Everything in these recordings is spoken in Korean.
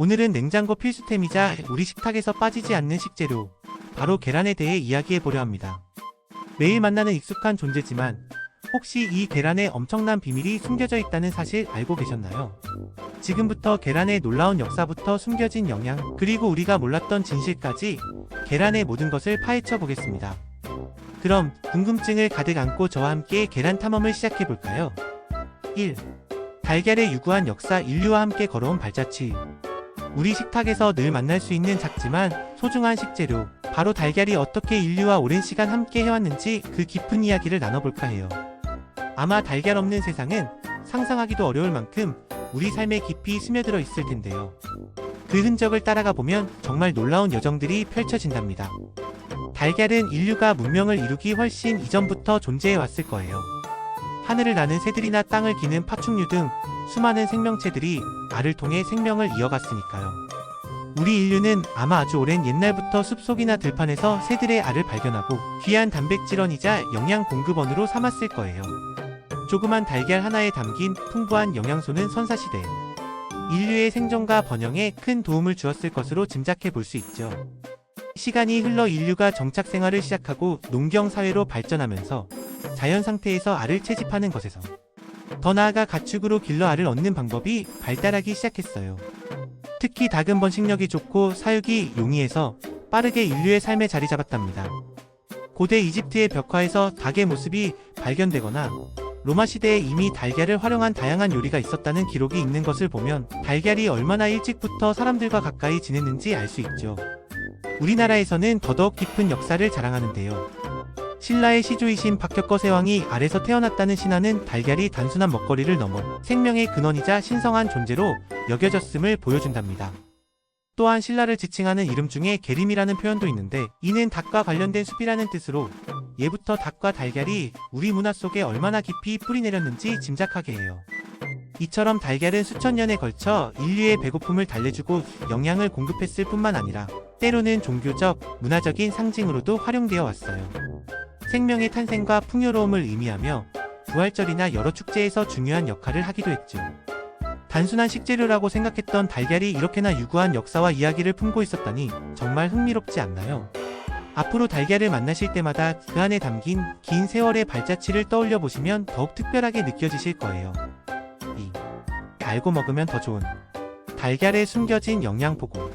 오늘은 냉장고 필수템이자 우리 식탁에서 빠지지 않는 식재료, 바로 계란에 대해 이야기해 보려 합니다. 매일 만나는 익숙한 존재지만 혹시 이 계란에 엄청난 비밀이 숨겨져 있다는 사실 알고 계셨나요? 지금부터 계란의 놀라운 역사부터 숨겨진 영양, 그리고 우리가 몰랐던 진실까지 계란의 모든 것을 파헤쳐 보겠습니다. 그럼 궁금증을 가득 안고 저와 함께 계란 탐험을 시작해 볼까요? 1. 달걀의 유구한 역사, 인류와 함께 걸어온 발자취. 우리 식탁에서 늘 만날 수 있는 작지만 소중한 식재료, 바로 달걀이 어떻게 인류와 오랜 시간 함께 해왔는지 그 깊은 이야기를 나눠볼까 해요. 아마 달걀 없는 세상은 상상하기도 어려울 만큼 우리 삶에 깊이 스며들어 있을 텐데요. 그 흔적을 따라가 보면 정말 놀라운 여정들이 펼쳐진답니다. 달걀은 인류가 문명을 이루기 훨씬 이전부터 존재해 왔을 거예요. 하늘을 나는 새들이나 땅을 기는 파충류 등 수많은 생명체들이 알을 통해 생명을 이어갔으니까요. 우리 인류는 아마 아주 오랜 옛날부터 숲속이나 들판에서 새들의 알을 발견하고 귀한 단백질원이자 영양 공급원으로 삼았을 거예요. 조그만 달걀 하나에 담긴 풍부한 영양소는 선사시대 인류의 생존과 번영에 큰 도움을 주었을 것으로 짐작해 볼 수 있죠. 시간이 흘러 인류가 정착 생활을 시작하고 농경사회로 발전하면서 자연 상태에서 알을 채집하는 것에서 더 나아가 가축으로 길러 알을 얻는 방법이 발달하기 시작했어요. 특히 닭은 번식력이 좋고 사육이 용이해서 빠르게 인류의 삶에 자리 잡았답니다. 고대 이집트의 벽화에서 닭의 모습이 발견되거나 로마 시대에 이미 달걀을 활용한 다양한 요리가 있었다는 기록이 있는 것을 보면 달걀이 얼마나 일찍부터 사람들과 가까이 지냈는지 알 수 있죠. 우리나라에서는 더더욱 깊은 역사를 자랑하는데요. 신라의 시조이신 박혁거세왕이 알에서 태어났다는 신화는 달걀이 단순한 먹거리를 넘어 생명의 근원이자 신성한 존재로 여겨졌음을 보여준답니다. 또한 신라를 지칭하는 이름 중에 계림이라는 표현도 있는데 이는 닭과 관련된 숲이라는 뜻으로 예부터 닭과 달걀이 우리 문화 속에 얼마나 깊이 뿌리내렸는지 짐작하게 해요. 이처럼 달걀은 수천 년에 걸쳐 인류의 배고픔을 달래주고 영양을 공급했을 뿐만 아니라 때로는 종교적, 문화적인 상징으로도 활용되어 왔어요. 생명의 탄생과 풍요로움을 의미하며 부활절이나 여러 축제에서 중요한 역할을 하기도 했죠. 단순한 식재료라고 생각했던 달걀이 이렇게나 유구한 역사와 이야기를 품고 있었다니 정말 흥미롭지 않나요? 앞으로 달걀을 만나실 때마다 그 안에 담긴 긴 세월의 발자취를 떠올려 보시면 더욱 특별하게 느껴지실 거예요. 2. 알고 먹으면 더 좋은 달걀에 숨겨진 영양 보고.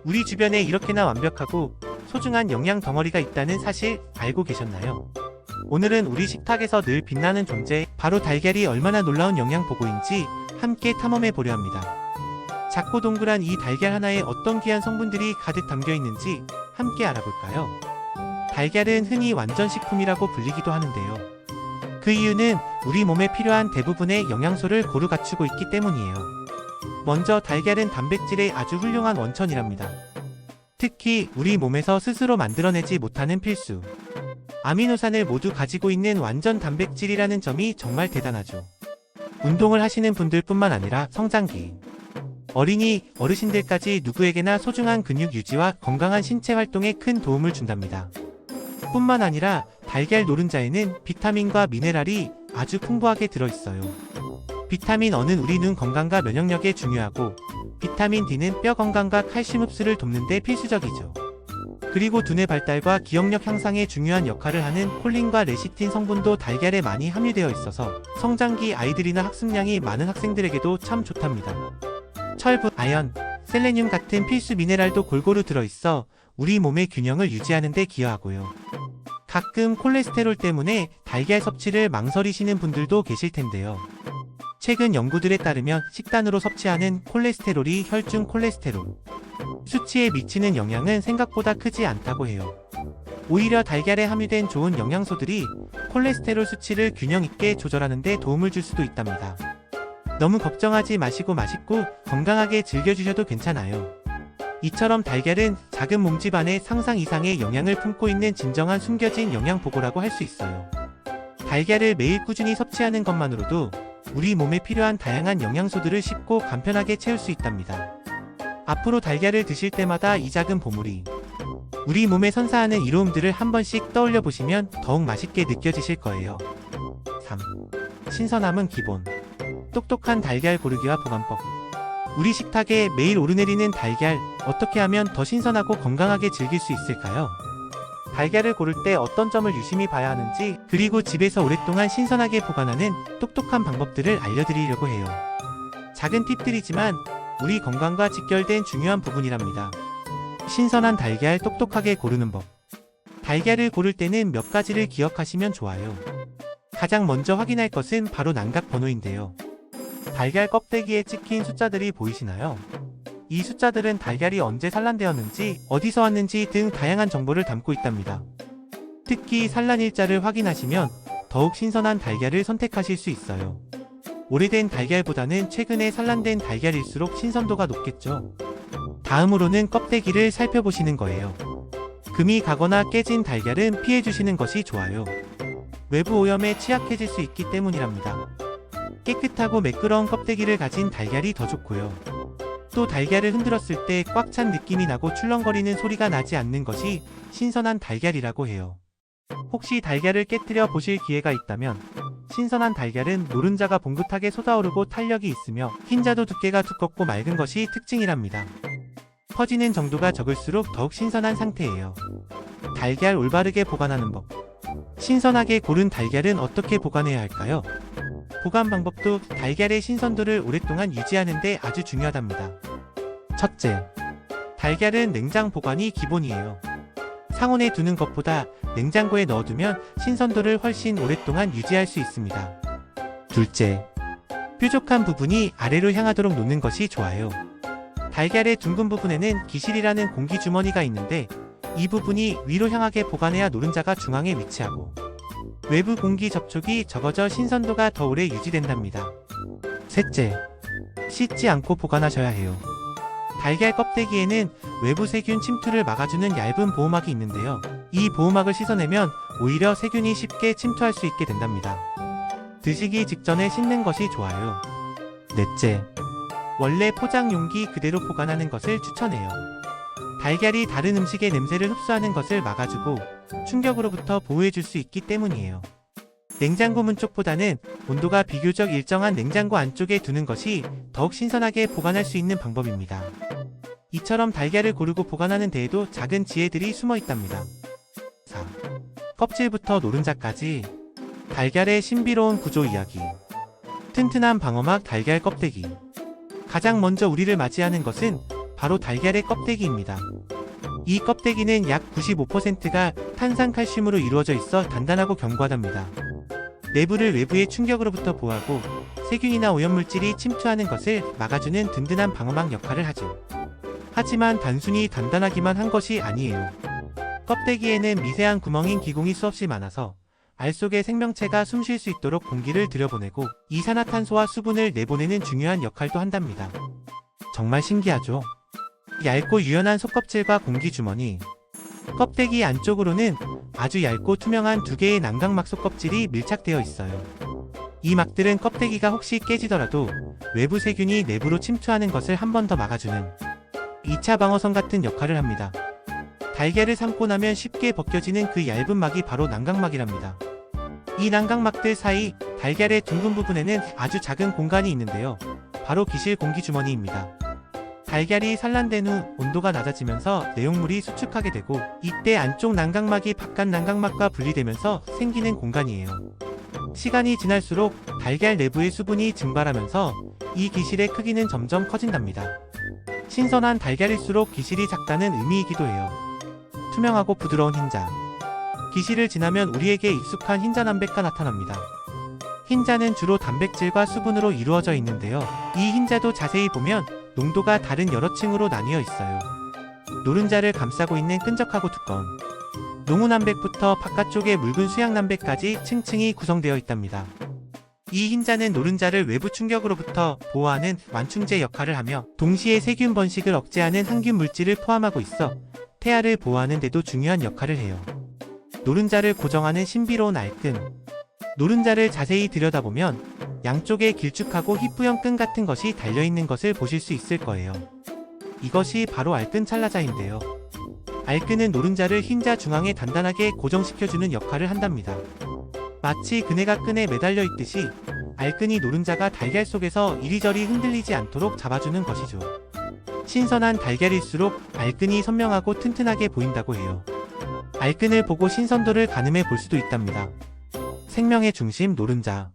우리 주변에 이렇게나 완벽하고 소중한 영양 덩어리가 있다는 사실 알고 계셨나요? 오늘은 우리 식탁에서 늘 빛나는 존재, 바로 달걀이 얼마나 놀라운 영양 보고인지 함께 탐험해 보려 합니다. 작고 동그란 이 달걀 하나에 어떤 귀한 성분들이 가득 담겨 있는지 함께 알아볼까요? 달걀은 흔히 완전식품이라고 불리기도 하는데요. 그 이유는 우리 몸에 필요한 대부분의 영양소를 고루 갖추고 있기 때문이에요. 먼저 달걀은 단백질의 아주 훌륭한 원천이랍니다. 특히 우리 몸에서 스스로 만들어내지 못하는 필수 아미노산을 모두 가지고 있는 완전 단백질이라는 점이 정말 대단하죠. 운동을 하시는 분들 뿐만 아니라 성장기, 어린이, 어르신들까지 누구에게나 소중한 근육 유지와 건강한 신체 활동에 큰 도움을 준답니다. 뿐만 아니라 달걀 노른자에는 비타민과 미네랄이 아주 풍부하게 들어있어요. 비타민 N은 우리 눈 건강과 면역력에 중요하고 비타민 D는 뼈 건강과 칼슘 흡수를 돕는 데 필수적이죠. 그리고 두뇌 발달과 기억력 향상에 중요한 역할을 하는 콜린과 레시틴 성분도 달걀에 많이 함유되어 있어서 성장기 아이들이나 학습량이 많은 학생들에게도 참 좋답니다. 철분, 아연, 셀레늄 같은 필수 미네랄도 골고루 들어있어 우리 몸의 균형을 유지하는 데 기여하고요. 가끔 콜레스테롤 때문에 달걀 섭취를 망설이시는 분들도 계실 텐데요. 최근 연구들에 따르면 식단으로 섭취하는 콜레스테롤이 혈중 콜레스테롤 수치에 미치는 영향은 생각보다 크지 않다고 해요. 오히려 달걀에 함유된 좋은 영양소들이 콜레스테롤 수치를 균형 있게 조절하는 데 도움을 줄 수도 있답니다. 너무 걱정하지 마시고 맛있고 건강하게 즐겨주셔도 괜찮아요. 이처럼 달걀은 작은 몸집 안에 상상 이상의 영양을 품고 있는 진정한 숨겨진 영양 보고라고 할 수 있어요. 달걀을 매일 꾸준히 섭취하는 것만으로도 우리 몸에 필요한 다양한 영양소들을 쉽고 간편하게 채울 수 있답니다. 앞으로 달걀을 드실 때마다 이 작은 보물이 우리 몸에 선사하는 이로움들을 한 번씩 떠올려 보시면 더욱 맛있게 느껴지실 거예요. 3. 신선함은 기본. 똑똑한 달걀 고르기와 보관법. 우리 식탁에 매일 오르내리는 달걀, 어떻게 하면 더 신선하고 건강하게 즐길 수 있을까요? 달걀을 고를 때 어떤 점을 유심히 봐야 하는지, 그리고 집에서 오랫동안 신선하게 보관하는 똑똑한 방법들을 알려드리려고 해요. 작은 팁들이지만 우리 건강과 직결된 중요한 부분이랍니다. 신선한 달걀 똑똑하게 고르는 법. 달걀을 고를 때는 몇 가지를 기억하시면 좋아요. 가장 먼저 확인할 것은 바로 난각 번호인데요. 달걀 껍데기에 찍힌 숫자들이 보이시나요? 이 숫자들은 달걀이 언제 산란되었는지, 어디서 왔는지 등 다양한 정보를 담고 있답니다. 특히 산란일자를 확인하시면 더욱 신선한 달걀을 선택하실 수 있어요. 오래된 달걀보다는 최근에 산란된 달걀일수록 신선도가 높겠죠. 다음으로는 껍데기를 살펴보시는 거예요. 금이 가거나 깨진 달걀은 피해주시는 것이 좋아요. 외부 오염에 취약해질 수 있기 때문이랍니다. 깨끗하고 매끄러운 껍데기를 가진 달걀이 더 좋고요. 또 달걀을 흔들었을 때 꽉 찬 느낌이 나고 출렁거리는 소리가 나지 않는 것이 신선한 달걀이라고 해요. 혹시 달걀을 깨뜨려 보실 기회가 있다면 신선한 달걀은 노른자가 봉긋하게 솟아오르고 탄력이 있으며 흰자도 두께가 두껍고 맑은 것이 특징이랍니다. 퍼지는 정도가 적을수록 더욱 신선한 상태예요. 달걀 올바르게 보관하는 법. 신선하게 고른 달걀은 어떻게 보관해야 할까요? 보관 방법도 달걀의 신선도를 오랫동안 유지하는 데 아주 중요하답니다. 첫째, 달걀은 냉장 보관이 기본이에요. 상온에 두는 것보다 냉장고에 넣어두면 신선도를 훨씬 오랫동안 유지할 수 있습니다. 둘째, 뾰족한 부분이 아래로 향하도록 놓는 것이 좋아요. 달걀의 둥근 부분에는 기실이라는 공기주머니가 있는데 이 부분이 위로 향하게 보관해야 노른자가 중앙에 위치하고 외부 공기 접촉이 적어져 신선도가 더 오래 유지된답니다. 셋째, 씻지 않고 보관하셔야 해요. 달걀 껍데기에는 외부 세균 침투를 막아주는 얇은 보호막이 있는데요. 이 보호막을 씻어내면 오히려 세균이 쉽게 침투할 수 있게 된답니다. 드시기 직전에 씻는 것이 좋아요. 넷째, 원래 포장 용기 그대로 보관하는 것을 추천해요. 달걀이 다른 음식의 냄새를 흡수하는 것을 막아주고 충격으로부터 보호해줄 수 있기 때문이에요. 냉장고 문 쪽보다는 온도가 비교적 일정한 냉장고 안쪽에 두는 것이 더욱 신선하게 보관할 수 있는 방법입니다. 이처럼 달걀을 고르고 보관하는 데에도 작은 지혜들이 숨어 있답니다. 4. 껍질부터 노른자까지. 달걀의 신비로운 구조 이야기. 튼튼한 방어막 달걀 껍데기. 가장 먼저 우리를 맞이하는 것은 바로 달걀의 껍데기입니다. 이 껍데기는 약 95%가 탄산칼슘으로 이루어져 있어 단단하고 견고하답니다. 내부를 외부의 충격으로부터 보호하고 세균이나 오염물질이 침투하는 것을 막아주는 든든한 방어막 역할을 하죠. 하지만 단순히 단단하기만 한 것이 아니에요. 껍데기에는 미세한 구멍인 기공이 수없이 많아서 알 속의 생명체가 숨 쉴 수 있도록 공기를 들여보내고 이산화탄소와 수분을 내보내는 중요한 역할도 한답니다. 정말 신기하죠? 얇고 유연한 속껍질과 공기주머니. 껍데기 안쪽으로는 아주 얇고 투명한 두 개의 난각막 속껍질이 밀착되어 있어요. 이 막들은 껍데기가 혹시 깨지더라도 외부 세균이 내부로 침투하는 것을 한 번 더 막아주는 2차 방어선 같은 역할을 합니다. 달걀을 삶고 나면 쉽게 벗겨지는 그 얇은 막이 바로 난각막이랍니다. 이 난각막들 사이 달걀의 둥근 부분에는 아주 작은 공간이 있는데요. 바로 기실 공기주머니입니다. 달걀이 산란된 후 온도가 낮아지면서 내용물이 수축하게 되고 이때 안쪽 난각막이 바깥 난각막과 분리되면서 생기는 공간이에요. 시간이 지날수록 달걀 내부의 수분이 증발하면서 이 기실의 크기는 점점 커진답니다. 신선한 달걀일수록 기실이 작다는 의미이기도 해요. 투명하고 부드러운 흰자. 기실을 지나면 우리에게 익숙한 흰자 남백가 나타납니다. 흰자는 주로 단백질과 수분으로 이루어져 있는데요. 이 흰자도 자세히 보면 농도가 다른 여러 층으로 나뉘어 있어요. 노른자를 감싸고 있는 끈적하고 두꺼운 농후남백부터 바깥쪽의 묽은 수양남백까지 층층이 구성되어 있답니다. 이 흰자는 노른자를 외부 충격으로부터 보호하는 완충제 역할을 하며 동시에 세균 번식을 억제하는 항균 물질을 포함하고 있어 태아를 보호하는 데도 중요한 역할을 해요. 노른자를 고정하는 신비로운 알끈. 노른자를 자세히 들여다보면 양쪽에 길쭉하고 희뿌연 끈 같은 것이 달려있는 것을 보실 수 있을 거예요. 이것이 바로 알끈 찰나자인데요. 알끈은 노른자를 흰자 중앙에 단단하게 고정시켜주는 역할을 한답니다. 마치 그네가 끈에 매달려 있듯이 알끈이 노른자가 달걀 속에서 이리저리 흔들리지 않도록 잡아주는 것이죠. 신선한 달걀일수록 알끈이 선명하고 튼튼하게 보인다고 해요. 알끈을 보고 신선도를 가늠해 볼 수도 있답니다. 생명의 중심 노른자.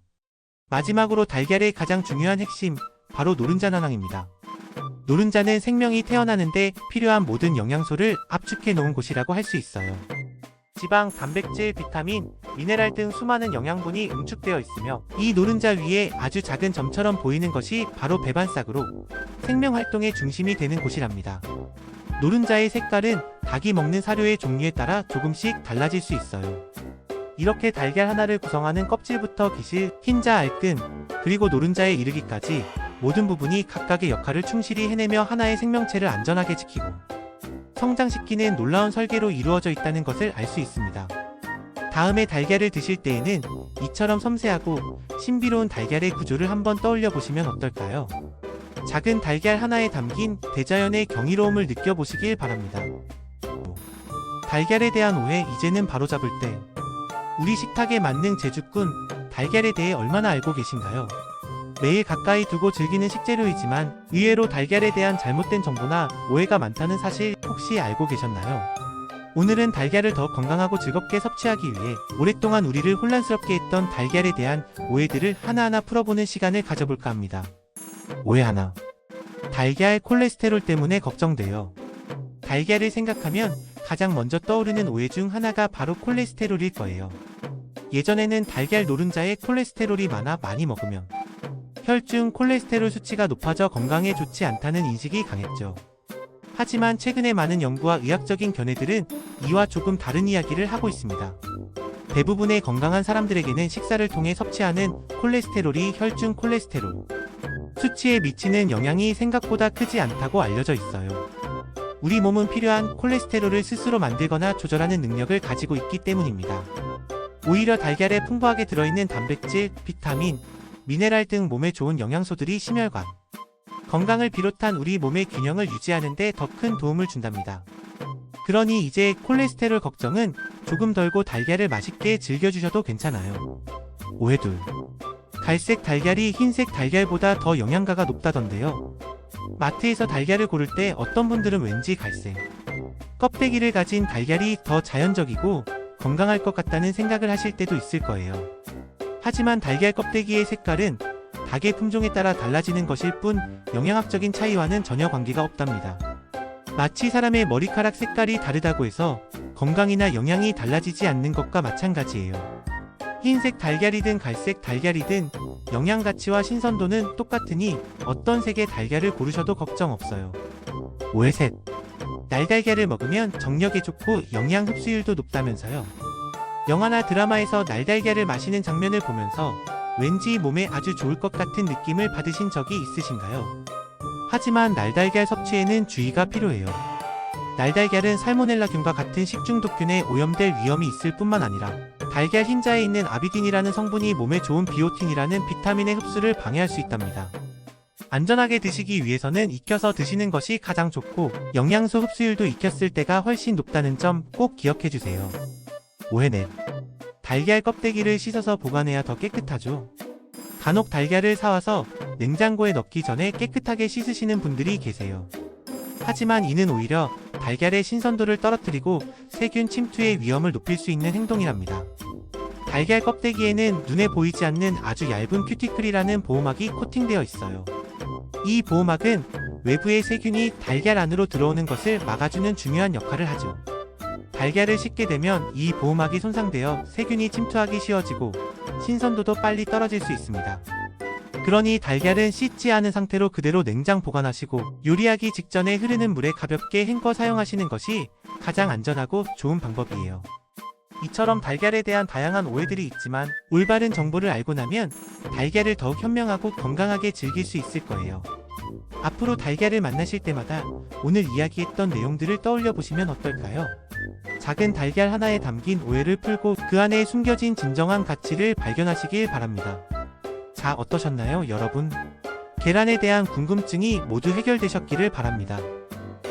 마지막으로 달걀의 가장 중요한 핵심, 바로 노른자 난황입니다. 노른자는 생명이 태어나는데 필요한 모든 영양소를 압축해 놓은 곳이라고 할 수 있어요. 지방, 단백질, 비타민, 미네랄 등 수많은 영양분이 응축되어 있으며 이 노른자 위에 아주 작은 점처럼 보이는 것이 바로 배반싹으로 생명활동의 중심이 되는 곳이랍니다. 노른자의 색깔은 닭이 먹는 사료의 종류에 따라 조금씩 달라질 수 있어요. 이렇게 달걀 하나를 구성하는 껍질부터 기실, 흰자, 알끈, 그리고 노른자에 이르기까지 모든 부분이 각각의 역할을 충실히 해내며 하나의 생명체를 안전하게 지키고 성장시키는 놀라운 설계로 이루어져 있다는 것을 알 수 있습니다. 다음에 달걀을 드실 때에는 이처럼 섬세하고 신비로운 달걀의 구조를 한번 떠올려 보시면 어떨까요? 작은 달걀 하나에 담긴 대자연의 경이로움을 느껴보시길 바랍니다. 달걀에 대한 오해 이제는 바로잡을 때, 우리 식탁의 만능 제주꾼 달걀에 대해 얼마나 알고 계신가요? 매일 가까이 두고 즐기는 식재료이지만 의외로 달걀에 대한 잘못된 정보나 오해가 많다는 사실 혹시 알고 계셨나요? 오늘은 달걀을 더 건강하고 즐겁게 섭취하기 위해 오랫동안 우리를 혼란스럽게 했던 달걀에 대한 오해들을 하나하나 풀어보는 시간을 가져볼까 합니다. 오해 하나. 달걀 콜레스테롤 때문에 걱정돼요. 달걀을 생각하면 가장 먼저 떠오르는 오해 중 하나가 바로 콜레스테롤일 거예요. 예전에는 달걀 노른자에 콜레스테롤이 많이 먹으면 혈중 콜레스테롤 수치가 높아져 건강에 좋지 않다는 인식이 강했죠. 하지만 최근에 많은 연구와 의학적인 견해들은 이와 조금 다른 이야기를 하고 있습니다. 대부분의 건강한 사람들에게는 식사를 통해 섭취하는 콜레스테롤이 혈중 콜레스테롤 수치에 미치는 영향이 생각보다 크지 않다고 알려져 있어요. 우리 몸은 필요한 콜레스테롤을 스스로 만들거나 조절하는 능력을 가지고 있기 때문입니다. 오히려 달걀에 풍부하게 들어있는 단백질, 비타민, 미네랄 등 몸에 좋은 영양소들이 심혈관, 건강을 비롯한 우리 몸의 균형을 유지하는 데 더 큰 도움을 준답니다. 그러니 이제 콜레스테롤 걱정은 조금 덜고 달걀을 맛있게 즐겨주셔도 괜찮아요. 오해 둘. 갈색 달걀이 흰색 달걀보다 더 영양가가 높다던데요. 마트에서 달걀을 고를 때 어떤 분들은 왠지 갈색 껍데기를 가진 달걀이 더 자연적이고 건강할 것 같다는 생각을 하실 때도 있을 거예요. 하지만 달걀 껍데기의 색깔은 닭의 품종에 따라 달라지는 것일 뿐 영양학적인 차이와는 전혀 관계가 없답니다. 마치 사람의 머리카락 색깔이 다르다고 해서 건강이나 영양이 달라지지 않는 것과 마찬가지예요. 흰색 달걀이든 갈색 달걀이든 영양 가치와 신선도는 똑같으니 어떤 색의 달걀을 고르셔도 걱정 없어요. 오해 셋. 날달걀을 먹으면 정력에 좋고 영양 흡수율도 높다면서요. 영화나 드라마에서 날달걀을 마시는 장면을 보면서 왠지 몸에 아주 좋을 것 같은 느낌을 받으신 적이 있으신가요? 하지만 날달걀 섭취에는 주의가 필요해요. 날달걀은 살모넬라균과 같은 식중독균에 오염될 위험이 있을 뿐만 아니라 달걀 흰자에 있는 아비딘이라는 성분이 몸에 좋은 비오틴이라는 비타민의 흡수를 방해할 수 있답니다. 안전하게 드시기 위해서는 익혀서 드시는 것이 가장 좋고 영양소 흡수율도 익혔을 때가 훨씬 높다는 점 꼭 기억해주세요. 오해 넷. 달걀 껍데기를 씻어서 보관해야 더 깨끗하죠. 간혹 달걀을 사와서 냉장고에 넣기 전에 깨끗하게 씻으시는 분들이 계세요. 하지만 이는 오히려 달걀의 신선도를 떨어뜨리고 세균 침투의 위험을 높일 수 있는 행동이랍니다. 달걀 껍데기에는 눈에 보이지 않는 아주 얇은 큐티클이라는 보호막이 코팅되어 있어요. 이 보호막은 외부의 세균이 달걀 안으로 들어오는 것을 막아주는 중요한 역할을 하죠. 달걀을 씻게 되면 이 보호막이 손상되어 세균이 침투하기 쉬워지고 신선도도 빨리 떨어질 수 있습니다. 그러니 달걀은 씻지 않은 상태로 그대로 냉장 보관하시고 요리하기 직전에 흐르는 물에 가볍게 헹궈 사용하시는 것이 가장 안전하고 좋은 방법이에요. 이처럼 달걀에 대한 다양한 오해들이 있지만 올바른 정보를 알고 나면 달걀을 더욱 현명하고 건강하게 즐길 수 있을 거예요. 앞으로 달걀을 만나실 때마다 오늘 이야기했던 내용들을 떠올려 보시면 어떨까요? 작은 달걀 하나에 담긴 오해를 풀고 그 안에 숨겨진 진정한 가치를 발견하시길 바랍니다. 자, 어떠셨나요, 여러분? 계란에 대한 궁금증이 모두 해결되셨기를 바랍니다.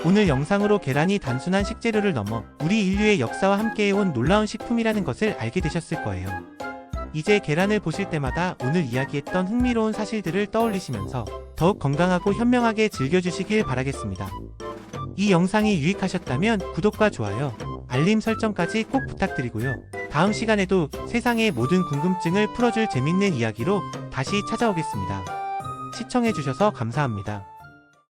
오늘 영상으로 계란이 단순한 식재료를 넘어 우리 인류의 역사와 함께해온 놀라운 식품이라는 것을 알게 되셨을 거예요. 이제 계란을 보실 때마다 오늘 이야기했던 흥미로운 사실들을 떠올리시면서 더욱 건강하고 현명하게 즐겨주시길 바라겠습니다. 이 영상이 유익하셨다면 구독과 좋아요, 알림 설정까지 꼭 부탁드리고요. 다음 시간에도 세상의 모든 궁금증을 풀어줄 재밌는 이야기로 다시 찾아오겠습니다. 시청해주셔서 감사합니다.